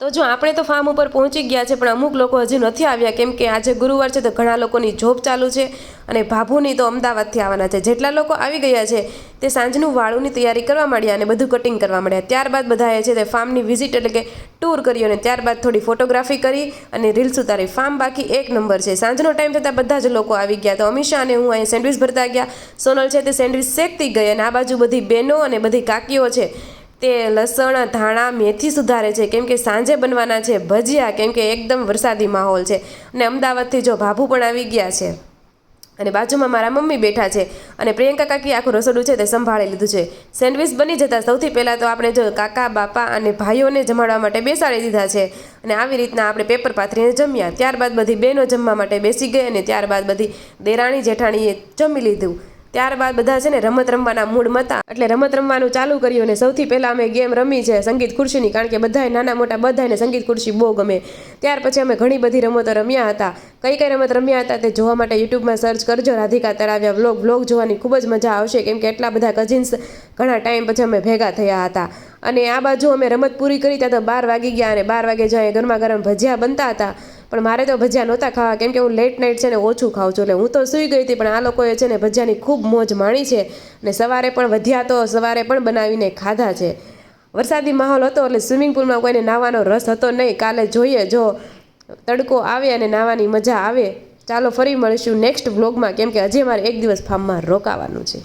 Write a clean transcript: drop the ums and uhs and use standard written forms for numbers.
તો જો આપણે તો ફાર્મ ઉપર પહોંચી ગયા છે, પણ અમુક લોકો હજી નથી આવ્યા, કેમ કે આજે ગુરુવાર છે તો ઘણા લોકોની જોબ ચાલુ છે અને ભાભુની તો અમદાવાદથી આવવાના છે. જેટલા લોકો આવી ગયા છે તે સાંજનું વાળુની તૈયારી કરવા માંડ્યા અને બધું કટિંગ કરવા માંડ્યા. ત્યારબાદ બધાએ છે તે ફાર્મની વિઝિટ એટલે કે ટૂર કર્યો અને ત્યારબાદ થોડી ફોટોગ્રાફી કરી અને રીલ્સ ઉતારી. ફાર્મ બાકી એક નંબર છે. સાંજનો ટાઈમ થતાં બધા જ લોકો આવી ગયા. તો અમીષા અને હું અહીં સેન્ડવિચ ભરતા ગયા. સોનલ છે તે સેન્ડવિચ શેકતી ગઈ અને આ બાજુ બધી બહેનો અને બધી કાકીઓ છે તે લસણ, ધાણા, મેથી સુધારે છે, કેમ કે સાંજે બનવાના છે ભજીયા, કેમ કે એકદમ વરસાદી માહોલ છે. અને અમદાવાદથી જો ભાભુ પણ આવી ગયા છે અને બાજુમાં મારા મમ્મી બેઠા છે અને પ્રિયંકા કાકી આખું રસોડું છે તે સંભાળી લીધું છે. સેન્ડવિચ બની જતા સૌથી પહેલાં તો આપણે જો કાકા, બાપા અને ભાઈઓને જમાડવા માટે બેસાડી દીધા છે અને આવી રીતના આપણે પેપર પાથરીને જમ્યા. ત્યારબાદ બધી બહેનો જમવા માટે બેસી ગઈ અને ત્યારબાદ બધી દેરાણી જેઠાણીએ જમી લીધું. ત્યારબાદ બધા છે ને રમત રમવાના મૂડમાં હતા એટલે રમત રમવાનું ચાલુ કર્યું અને સૌથી પહેલાં અમે ગેમ રમી છે સંગીત ખુરશીની, કારણ કે બધાએ નાના મોટા બધાને સંગીત ખુરશી બહુ ગમે. ત્યાર પછી અમે ઘણી બધી રમતો રમ્યા હતા. કઈ કઈ રમત રમ્યા હતા તે જોવા માટે યુટ્યુબમાં સર્ચ કરજો, રાધિકા તળાવિયા વ્લોગ જોવાની ખૂબ જ મજા આવશે, કેમ કે એટલા બધા કઝિન્સ ઘણા ટાઈમ પછી અમે ભેગા થયા હતા. અને આ બાજુ અમે રમત પૂરી કરી ત્યાં તો 12 વાગી ગયા અને 12 વાગે જાય ગરમા ગરમ ભજીયા બનતા હતા. પણ મારે તો ભજીયા નહોતા ખાવા, કેમ કે હું લેટ નાઇટ છે ને ઓછું ખાઉં છું, એટલે હું તો સૂઈ ગઈ હતી. પણ આ લોકોએ છે ને ભજીયાની ખૂબ મોજ માણી છે અને સવારે પણ વધ્યા તો સવારે પણ બનાવીને ખાધા છે. વરસાદી માહોલ હતો એટલે સ્વિમિંગ પુલમાં કોઈને નાહવાનો રસ હતો નહીં. કાલે જોઈએ જો તડકો આવે અને નાહવાની મજા આવે. ચાલો ફરી મળીશું નેક્સ્ટ વ્લોગમાં, કેમ કે હજી મારે એક દિવસ ફાર્મમાં રોકાવાનું છે.